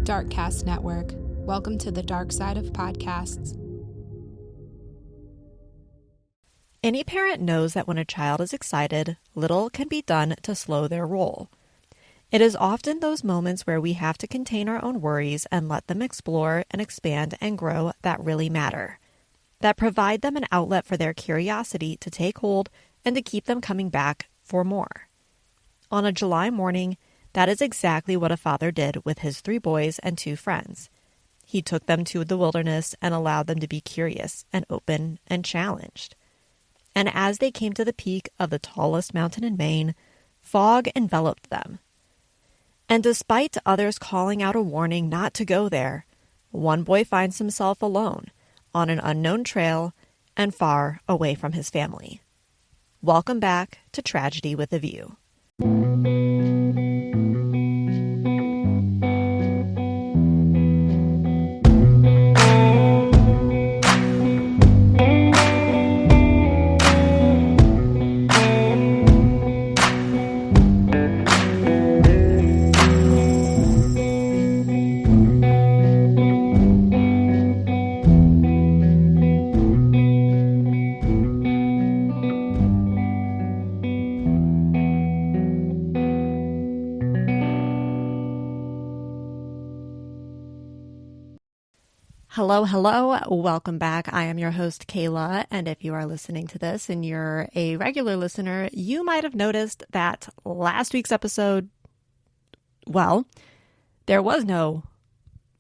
Darkcast Network. Welcome to the dark side of podcasts. Any parent knows that when a child is excited, little can be done to slow their roll. It is often those moments where we have to contain our own worries and let them explore and expand and grow that really matter, that provide them an outlet for their curiosity to take hold and to keep them coming back for more. On a July morning, that is exactly what a father did with his 3 boys and 2 friends. He took them to the wilderness and allowed them to be curious and open and challenged. And as they came to the peak of the tallest mountain in Maine, fog enveloped them. And despite others calling out a warning not to go there, one boy finds himself alone on an unknown trail and far away from his family. Welcome back to Tragedy with a View. Hello. Welcome back. I am your host, Kayla, and if you are listening to this and you're a regular listener, you might have noticed that last week's episode, well, there was no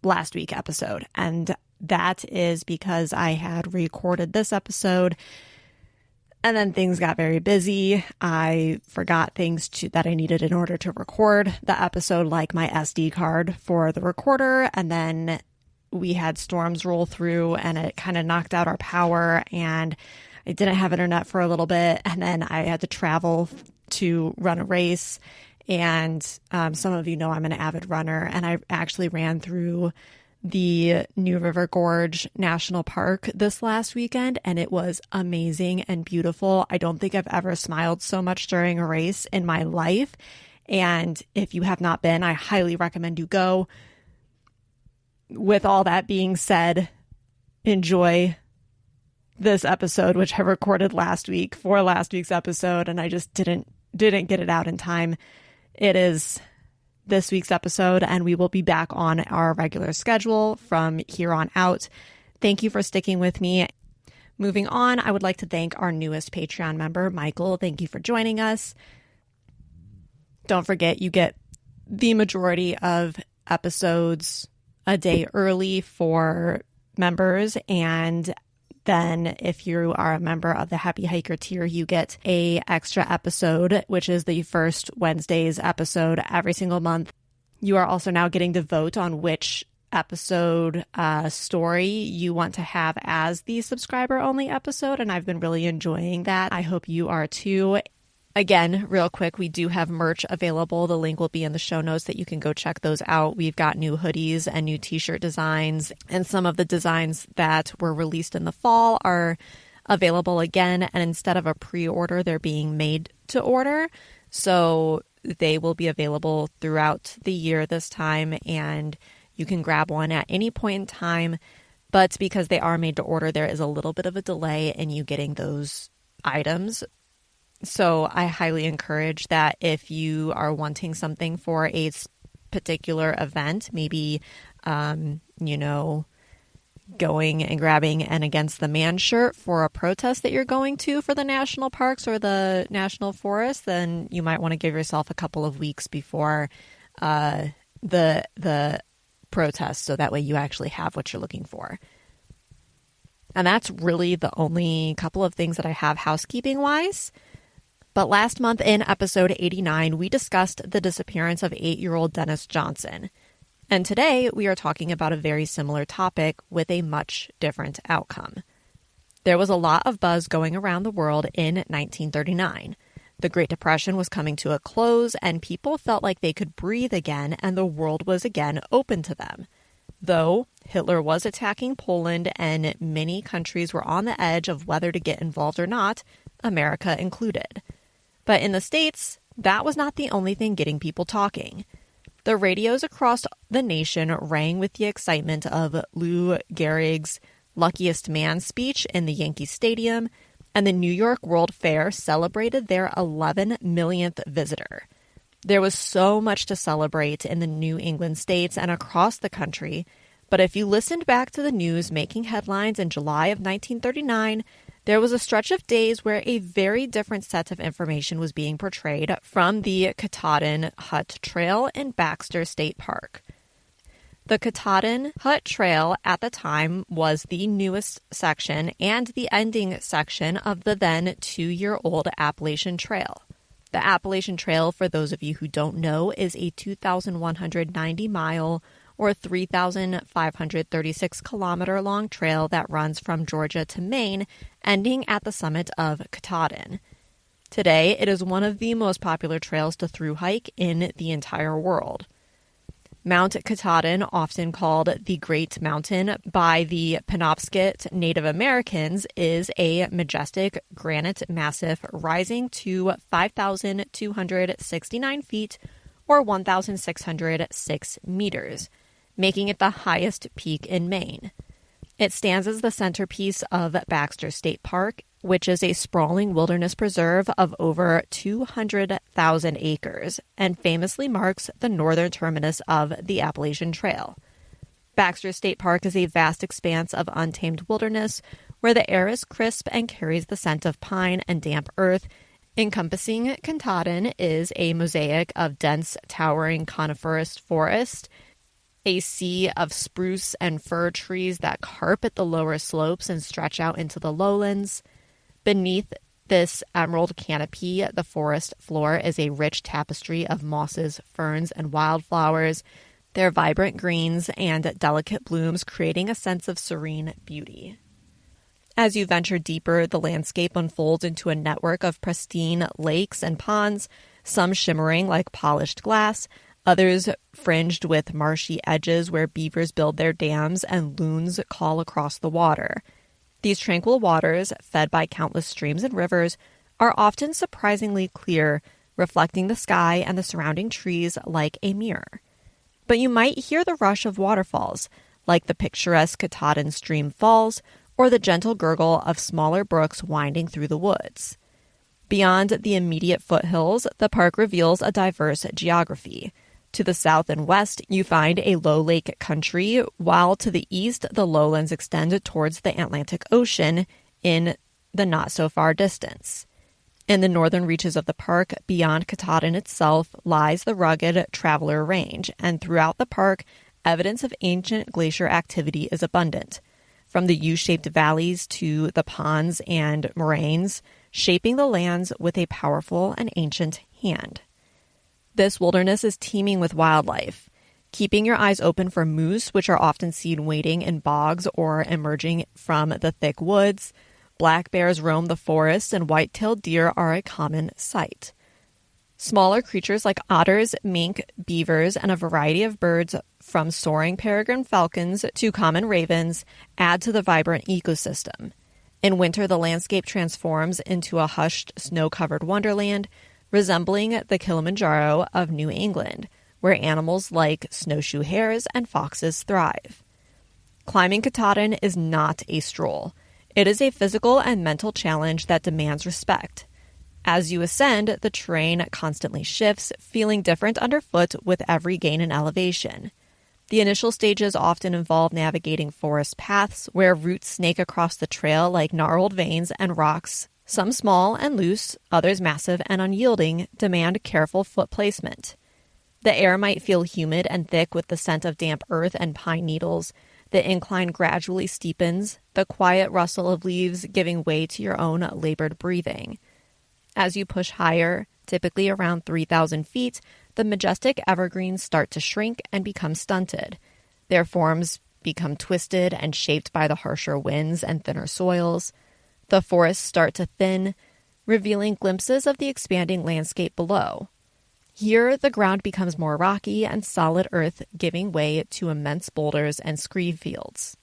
last week episode, and that is because I had recorded this episode and then things got very busy. I forgot things that I needed in order to record the episode, like my SD card for the recorder, and then we had storms roll through and it kind of knocked out our power and I didn't have internet for a little bit. And then I had to travel to run a race. And some of you know I'm an avid runner, and I actually ran through the New River Gorge National Park this last weekend, and it was amazing and beautiful. I don't think I've ever smiled so much during a race in my life. And if you have not been, I highly recommend you go. With all that being said, enjoy this episode, which I recorded last week for last week's episode, and I just didn't get it out in time. It is this week's episode, and we will be back on our regular schedule from here on out. Thank you for sticking with me. Moving on, I would like to thank our newest Patreon member, Michael. Thank you for joining us. Don't forget, you get the majority of episodes a day early for members, and then if you are a member of the Happy Hiker tier, you get a extra episode, which is the first Wednesday's episode every single month. You are also now getting to vote on which episode story you want to have as the subscriber only episode, and I've been really enjoying that. I hope you are too. Again, real quick, we do have merch available. The link will be in the show notes that you can go check those out. We've got new hoodies and new t-shirt designs, and some of the designs that were released in the fall are available again. And instead of a pre-order, they're being made to order. So they will be available throughout the year this time, and you can grab one at any point in time. But because they are made to order, there is a little bit of a delay in you getting those items. So I highly encourage that if you are wanting something for a particular event, maybe, going and grabbing an Against the Man shirt for a protest that you're going to for the national parks or the national forest, then you might want to give yourself a couple of weeks before the protest, so that way you actually have what you're looking for. And that's really the only couple of things that I have housekeeping-wise. But last month in episode 89, we discussed the disappearance of 8-year-old Dennis Johnson. And today we are talking about a very similar topic with a much different outcome. There was a lot of buzz going around the world in 1939. The Great Depression was coming to a close, and people felt like they could breathe again and the world was again open to them. Though Hitler was attacking Poland and many countries were on the edge of whether to get involved or not, America included. But in the States, that was not the only thing getting people talking. The radios across the nation rang with the excitement of Lou Gehrig's Luckiest Man speech in the Yankee Stadium, and the New York World Fair celebrated their 11 millionth visitor. There was so much to celebrate in the New England states and across the country, but if you listened back to the news making headlines in July of 1939, there was a stretch of days where a very different set of information was being portrayed from the Katahdin Hut Trail in Baxter State Park. The Katahdin Hut Trail at the time was the newest section and the ending section of the then 2-year-old Appalachian Trail. The Appalachian Trail, for those of you who don't know, is a 2,190-mile or 3,536-kilometer long trail that runs from Georgia to Maine, ending at the summit of Katahdin. Today, it is one of the most popular trails to thru hike in the entire world. Mount Katahdin, often called the Great Mountain by the Penobscot Native Americans, is a majestic granite massif rising to 5,269 feet or 1,606 meters, making it the highest peak in Maine. It stands as the centerpiece of Baxter State Park, which is a sprawling wilderness preserve of over 200,000 acres and famously marks the northern terminus of the Appalachian Trail. Baxter State Park is a vast expanse of untamed wilderness where the air is crisp and carries the scent of pine and damp earth. Encompassing Katahdin is a mosaic of dense, towering coniferous forest, a sea of spruce and fir trees that carpet the lower slopes and stretch out into the lowlands. Beneath this emerald canopy, the forest floor is a rich tapestry of mosses, ferns, and wildflowers, their vibrant greens and delicate blooms creating a sense of serene beauty. As you venture deeper, the landscape unfolds into a network of pristine lakes and ponds, some shimmering like polished glass, others fringed with marshy edges where beavers build their dams and loons call across the water. These tranquil waters, fed by countless streams and rivers, are often surprisingly clear, reflecting the sky and the surrounding trees like a mirror. But you might hear the rush of waterfalls, like the picturesque Katahdin Stream Falls, or the gentle gurgle of smaller brooks winding through the woods. Beyond the immediate foothills, the park reveals a diverse geography. To the south and west, you find a low lake country, while to the east, the lowlands extend towards the Atlantic Ocean in the not-so-far distance. In the northern reaches of the park, beyond Katahdin itself, lies the rugged Traveler Range, and throughout the park, evidence of ancient glacier activity is abundant, from the U-shaped valleys to the ponds and moraines, shaping the lands with a powerful and ancient hand. This wilderness is teeming with wildlife. Keeping your eyes open for moose, which are often seen wading in bogs or emerging from the thick woods. Black bears roam the forests, and white-tailed deer are a common sight. Smaller creatures like otters, mink, beavers, and a variety of birds, from soaring peregrine falcons to common ravens, add to the vibrant ecosystem. In winter, the landscape transforms into a hushed, snow-covered wonderland, resembling the Kilimanjaro of New England, where animals like snowshoe hares and foxes thrive. Climbing Katahdin is not a stroll. It is a physical and mental challenge that demands respect. As you ascend, the terrain constantly shifts, feeling different underfoot with every gain in elevation. The initial stages often involve navigating forest paths where roots snake across the trail like gnarled veins and rocks. Some small and loose, others massive and unyielding, demand careful foot placement. The air might feel humid and thick with the scent of damp earth and pine needles. The incline gradually steepens, the quiet rustle of leaves giving way to your own labored breathing. As you push higher, typically around 3,000 feet, the majestic evergreens start to shrink and become stunted. Their forms become twisted and shaped by the harsher winds and thinner soils. The forests start to thin, revealing glimpses of the expanding landscape below. Here, the ground becomes more rocky and solid earth, giving way to immense boulders and scree fields.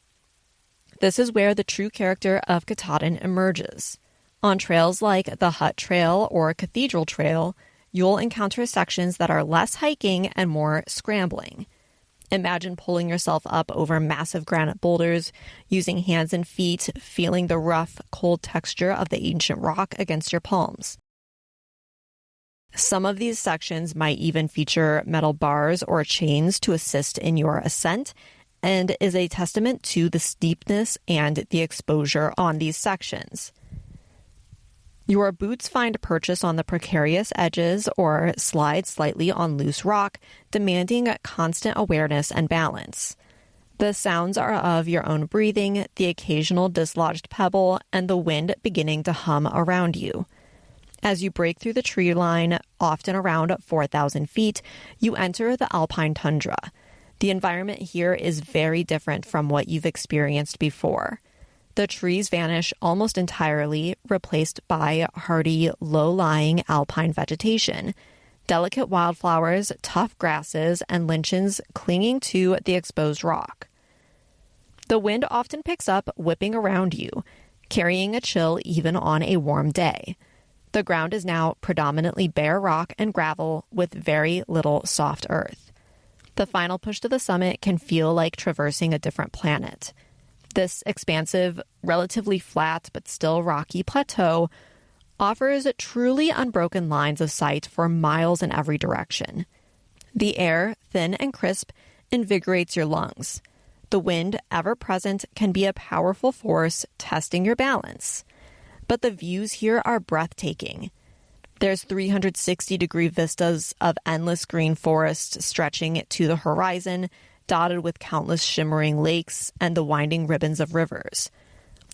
This is where the true character of Katahdin emerges. On trails like the Hut Trail or Cathedral Trail, you'll encounter sections that are less hiking and more scrambling. Imagine pulling yourself up over massive granite boulders, using hands and feet, feeling the rough, cold texture of the ancient rock against your palms. Some of these sections might even feature metal bars or chains to assist in your ascent, and is a testament to the steepness and the exposure on these sections. Your boots find purchase on the precarious edges or slide slightly on loose rock, demanding constant awareness and balance. The sounds are of your own breathing, the occasional dislodged pebble, and the wind beginning to hum around you. As you break through the tree line, often around 4,000 feet, you enter the alpine tundra. The environment here is very different from what you've experienced before. The trees vanish almost entirely, replaced by hardy, low-lying alpine vegetation, delicate wildflowers, tough grasses, and lichens clinging to the exposed rock. The wind often picks up, whipping around you, carrying a chill even on a warm day. The ground is now predominantly bare rock and gravel with very little soft earth. The final push to the summit can feel like traversing a different planet. This expansive, relatively flat but still rocky plateau offers truly unbroken lines of sight for miles in every direction. The air, thin and crisp, invigorates your lungs. The wind, ever present, can be a powerful force testing your balance. But the views here are breathtaking. There's 360-degree vistas of endless green forest stretching to the horizon, dotted with countless shimmering lakes and the winding ribbons of rivers.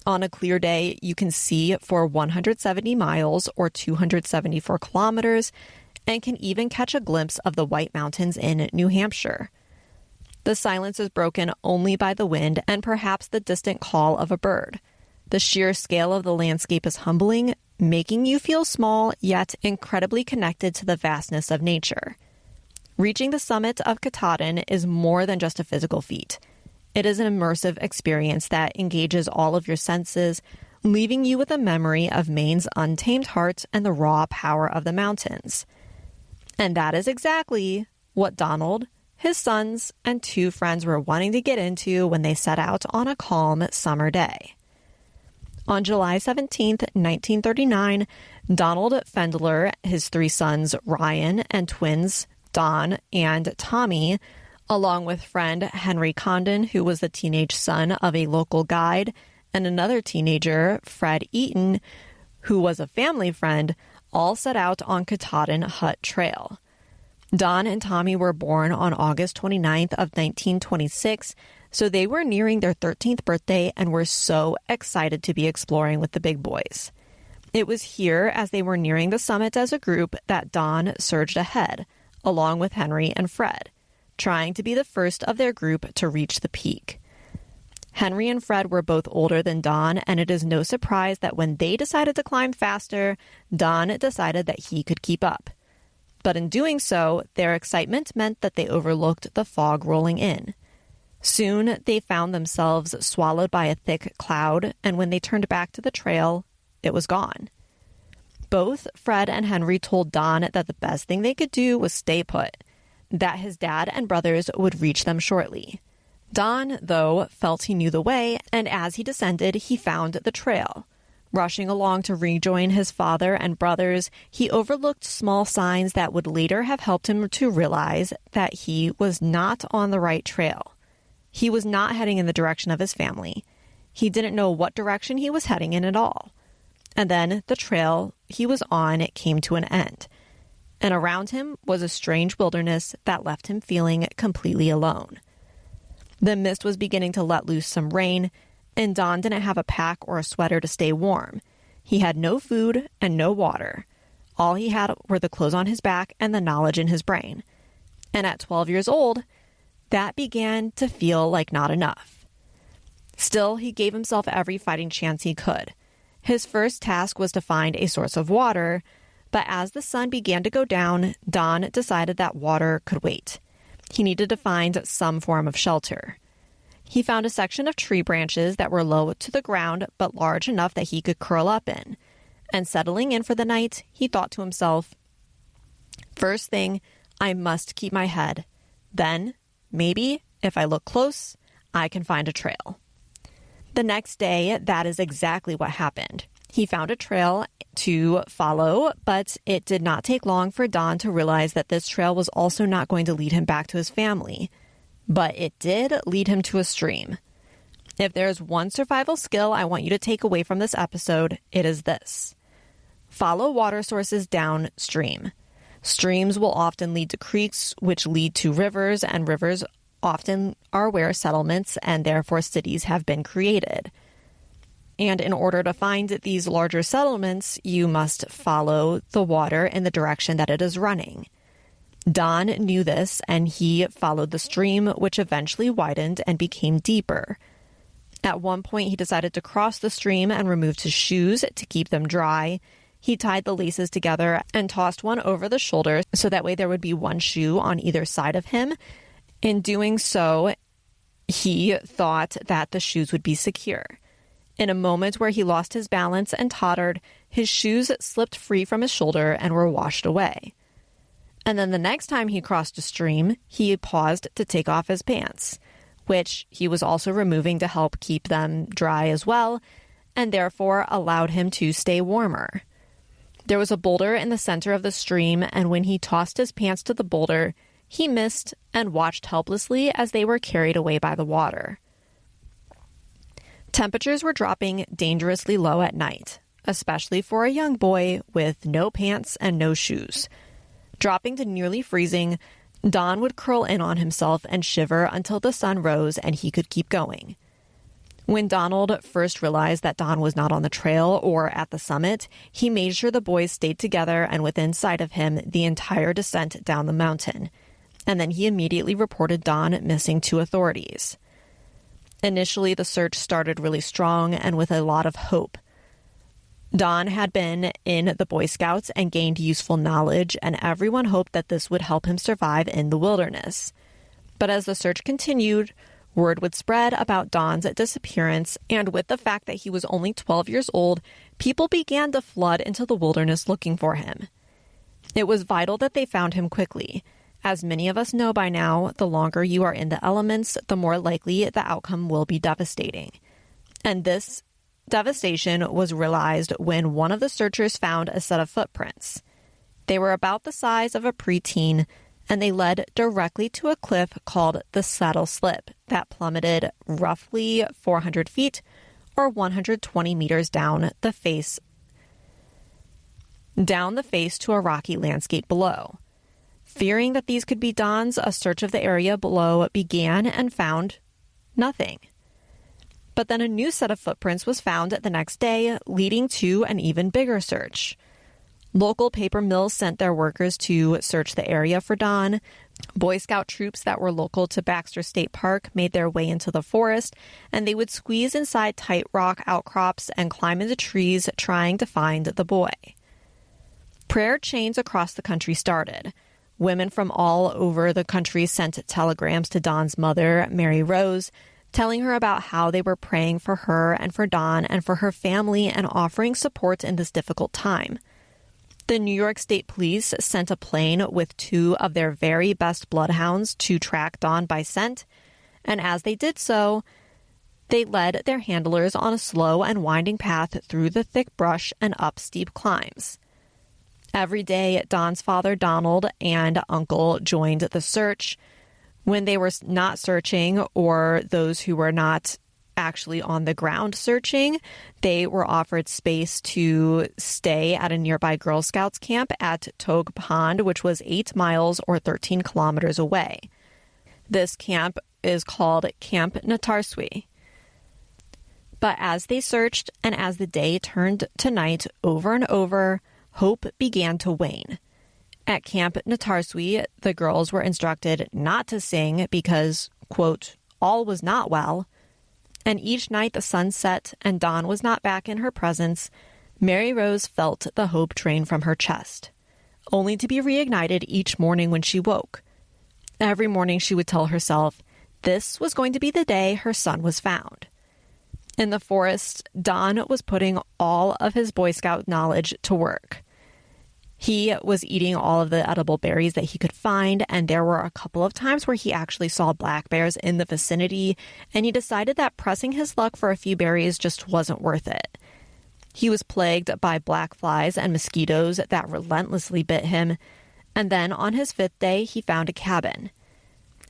On a clear day, you can see for 170 miles or 274 kilometers and can even catch a glimpse of the White Mountains in New Hampshire. The silence is broken only by the wind and perhaps the distant call of a bird. The sheer scale of the landscape is humbling, making you feel small yet incredibly connected to the vastness of nature. Reaching the summit of Katahdin is more than just a physical feat. It is an immersive experience that engages all of your senses, leaving you with a memory of Maine's untamed heart and the raw power of the mountains. And that is exactly what Donald, his sons, and two friends were wanting to get into when they set out on a calm summer day. On July 17, 1939, Donald Fendler, his three sons Ryan, and twins Don and Tommy, along with friend Henry Condon, who was the teenage son of a local guide, and another teenager, Fred Eaton, who was a family friend, all set out on Katahdin Hut Trail. Don and Tommy were born on August 29th of 1926, so they were nearing their 13th birthday and were so excited to be exploring with the big boys. It was here, as they were nearing the summit as a group, that Don surged ahead, along with Henry and Fred, trying to be the first of their group to reach the peak. Henry and Fred were both older than Don, and it is no surprise that when they decided to climb faster, Don decided that he could keep up. But in doing so, their excitement meant that they overlooked the fog rolling in. Soon, they found themselves swallowed by a thick cloud, and when they turned back to the trail, it was gone. Both Fred and Henry told Don that the best thing they could do was stay put, that his dad and brothers would reach them shortly. Don, though, felt he knew the way, and as he descended, he found the trail. Rushing along to rejoin his father and brothers, he overlooked small signs that would later have helped him to realize that he was not on the right trail. He was not heading in the direction of his family. He didn't know what direction he was heading in at all. And then the trail he was on came to an end. And around him was a strange wilderness that left him feeling completely alone. The mist was beginning to let loose some rain, and Don didn't have a pack or a sweater to stay warm. He had no food and no water. All he had were the clothes on his back and the knowledge in his brain. And at 12 years old, that began to feel like not enough. Still, he gave himself every fighting chance he could. His first task was to find a source of water, but as the sun began to go down, Don decided that water could wait. He needed to find some form of shelter. He found a section of tree branches that were low to the ground but large enough that he could curl up in. And settling in for the night, he thought to himself, First thing, I must keep my head. Then, maybe, if I look close, I can find a trail. The next day, that is exactly what happened. He found a trail to follow, but it did not take long for Don to realize that this trail was also not going to lead him back to his family. But it did lead him to a stream. If there's one survival skill I want you to take away from this episode, it is this. Follow water sources downstream. Streams will often lead to creeks, which lead to rivers, and rivers often are where settlements and therefore cities have been created. And in order to find these larger settlements, you must follow the water in the direction that it is running. Don knew this, and he followed the stream, which eventually widened and became deeper. At one point, he decided to cross the stream and removed his shoes to keep them dry. He tied the laces together and tossed one over the shoulder so that way there would be one shoe on either side of him. In doing so, he thought that the shoes would be secure. In a moment where he lost his balance and tottered, his shoes slipped free from his shoulder and were washed away. And then the next time he crossed a stream, he paused to take off his pants, which he was also removing to help keep them dry as well, and therefore allowed him to stay warmer. There was a boulder in the center of the stream, and when he tossed his pants to the boulder, he missed and watched helplessly as they were carried away by the water. Temperatures were dropping dangerously low at night, especially for a young boy with no pants and no shoes. Dropping to nearly freezing, Don would curl in on himself and shiver until the sun rose and he could keep going. When Donald first realized that Don was not on the trail or at the summit, he made sure the boys stayed together and within sight of him the entire descent down the mountain. And then he immediately reported Don missing to authorities. Initially, the search started really strong and with a lot of hope. Don had been in the Boy Scouts and gained useful knowledge, and everyone hoped that this would help him survive in the wilderness. But as the search continued, word would spread about Don's disappearance, and with the fact that he was only 12 years old, people began to flood into the wilderness looking for him. It was vital that they found him quickly. As many of us know by now, the longer you are in the elements, the more likely the outcome will be devastating. And this devastation was realized when one of the searchers found a set of footprints. They were about the size of a preteen, and they led directly to a cliff called the Saddle Slip that plummeted roughly 400 feet or 120 meters down the face to a rocky landscape below. Fearing that these could be Don's, a search of the area below began and found nothing. But then a new set of footprints was found the next day, leading to an even bigger search. Local paper mills sent their workers to search the area for Don. Boy Scout troops that were local to Baxter State Park made their way into the forest, and they would squeeze inside tight rock outcrops and climb into trees trying to find the boy. Prayer chains across the country started. Women from all over the country sent telegrams to Don's mother, Mary Rose, telling her about how they were praying for her and for Don and for her family and offering support in this difficult time. The New York State Police sent a plane with 2 of their very best bloodhounds to track Don by scent, and as they did so, they led their handlers on a slow and winding path through the thick brush and up steep climbs. Every day, Don's father, Donald, and uncle joined the search. When they were not searching, or those who were not actually on the ground searching, they were offered space to stay at a nearby Girl Scouts camp at Togue Pond, which was 8 miles or 13 kilometers away. This camp is called Camp Natarsui. But as they searched and as the day turned to night over and over, hope began to wane. At Camp Natarsui, the girls were instructed not to sing because, quote, all was not well. And each night the sun set and Dawn was not back in her presence, Mary Rose felt the hope drain from her chest, only to be reignited each morning when she woke. Every morning she would tell herself this was going to be the day her son was found. In the forest, Don was putting all of his Boy Scout knowledge to work. He was eating all of the edible berries that he could find, and there were a couple of times where he actually saw black bears in the vicinity, and he decided that pressing his luck for a few berries just wasn't worth it. He was plagued by black flies and mosquitoes that relentlessly bit him, and then on his 5th day, he found a cabin.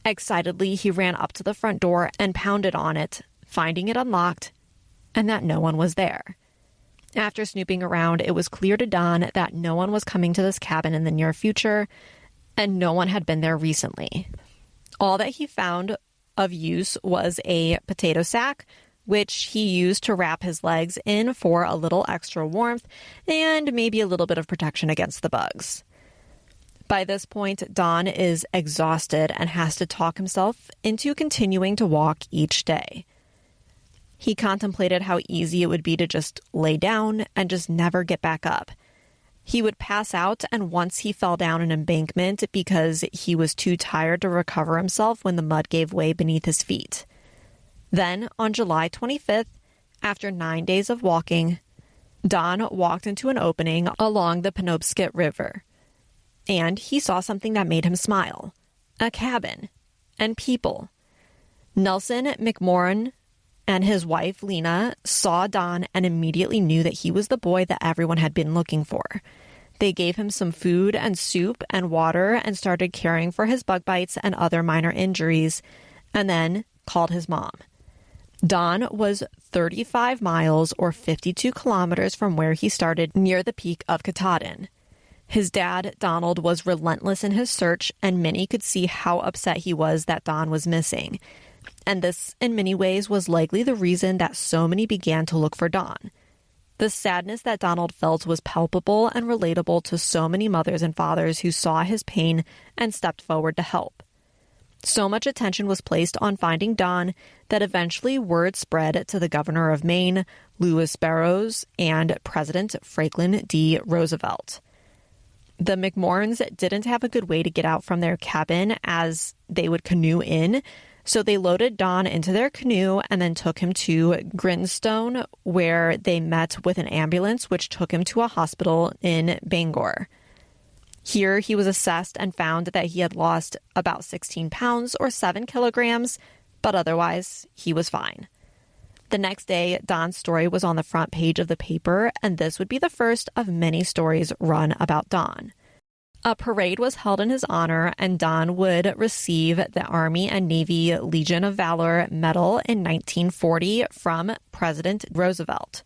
Excitedly, he ran up to the front door and pounded on it, finding it unlocked, and that no one was there. After snooping around, it was clear to Don that no one was coming to this cabin in the near future, and no one had been there recently. All that he found of use was a potato sack, which he used to wrap his legs in for a little extra warmth and maybe a little bit of protection against the bugs. By this point, Don is exhausted and has to talk himself into continuing to walk each day. He contemplated how easy it would be to just lay down and just never get back up. He would pass out, and once he fell down an embankment because he was too tired to recover himself when the mud gave way beneath his feet. Then, on July 25th, after 9 days of walking, Don walked into an opening along the Penobscot River, and he saw something that made him smile: a cabin and people. Nelson McMorran and his wife, Lena, saw Don and immediately knew that he was the boy that everyone had been looking for. They gave him some food and soup and water and started caring for his bug bites and other minor injuries, and then called his mom. Don was 35 miles or 52 kilometers from where he started near the peak of Katahdin. His dad, Donald, was relentless in his search, and many could see how upset he was that Don was missing. And this, in many ways, was likely the reason that so many began to look for Don. The sadness that Donald felt was palpable and relatable to so many mothers and fathers who saw his pain and stepped forward to help. So much attention was placed on finding Don that eventually word spread to the governor of Maine, Lewis Barrows, and President Franklin D. Roosevelt. The McMorrans didn't have a good way to get out from their cabin, as they would canoe in, so they loaded Don into their canoe and then took him to Grinstone, where they met with an ambulance which took him to a hospital in Bangor. Here he was assessed and found that he had lost about 16 pounds or 7 kilograms, but otherwise he was fine. The next day, Don's story was on the front page of the paper, and this would be the first of many stories run about Don. A parade was held in his honor, and Don would receive the Army and Navy Legion of Valor Medal in 1940 from President Roosevelt.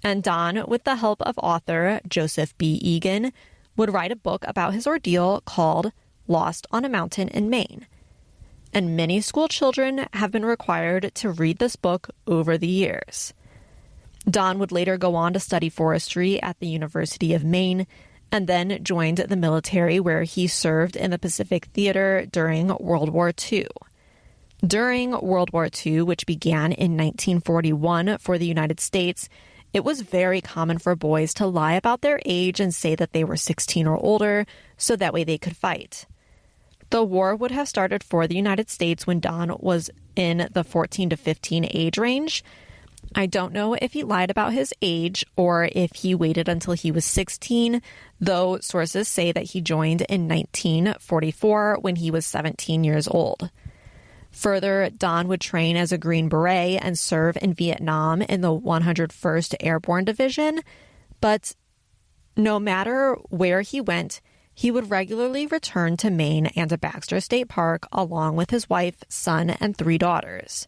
And Don, with the help of author Joseph B. Egan, would write a book about his ordeal called Lost on a Mountain in Maine. And many school children have been required to read this book over the years. Don would later go on to study forestry at the University of Maine, and then joined the military, where he served in the Pacific Theater during World War II. During World War II, which began in 1941 for the United States, it was very common for boys to lie about their age and say that they were 16 or older, so that way they could fight. The war would have started for the United States when Don was in the 14 to 15 age range. I don't know if he lied about his age or if he waited until he was 16, though sources say that he joined in 1944 when he was 17 years old. Further, Don would train as a Green Beret and serve in Vietnam in the 101st Airborne Division, but no matter where he went, he would regularly return to Maine and to Baxter State Park along with his wife, son, and 3 daughters.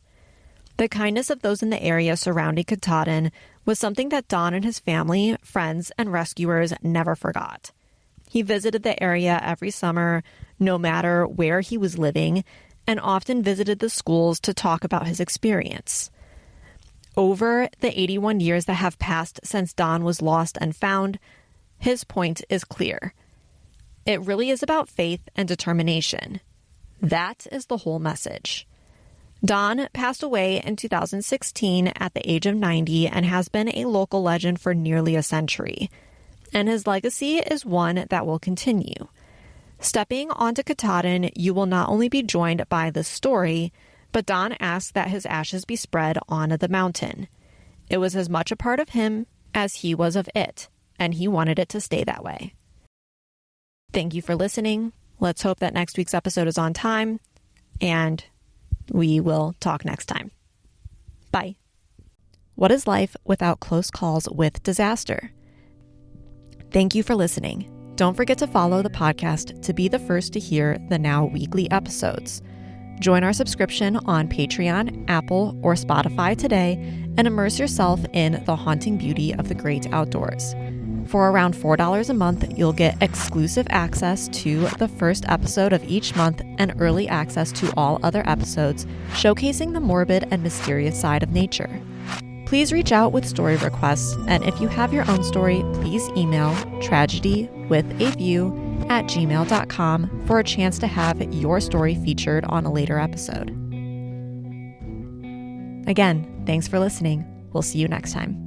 The kindness of those in the area surrounding Katahdin was something that Don and his family, friends, and rescuers never forgot. He visited the area every summer, no matter where he was living, and often visited the schools to talk about his experience. Over the 81 years that have passed since Don was lost and found, his point is clear. It really is about faith and determination. That is the whole message. Don passed away in 2016 at the age of 90 and has been a local legend for nearly a century. And his legacy is one that will continue. Stepping onto Katahdin, you will not only be joined by this story, but Don asked that his ashes be spread on the mountain. It was as much a part of him as he was of it, and he wanted it to stay that way. Thank you for listening. Let's hope that next week's episode is on time, and we will talk next time. Bye. What is life without close calls with disaster? Thank you for listening. Don't forget to follow the podcast to be the first to hear the now weekly episodes. Join our subscription on Patreon, Apple, or Spotify today and immerse yourself in the haunting beauty of the great outdoors. For around $4 a month, you'll get exclusive access to the first episode of each month and early access to all other episodes, showcasing the morbid and mysterious side of nature. Please reach out with story requests, and if you have your own story, please email tragedywithaview@gmail.com for a chance to have your story featured on a later episode. Again, thanks for listening. We'll see you next time.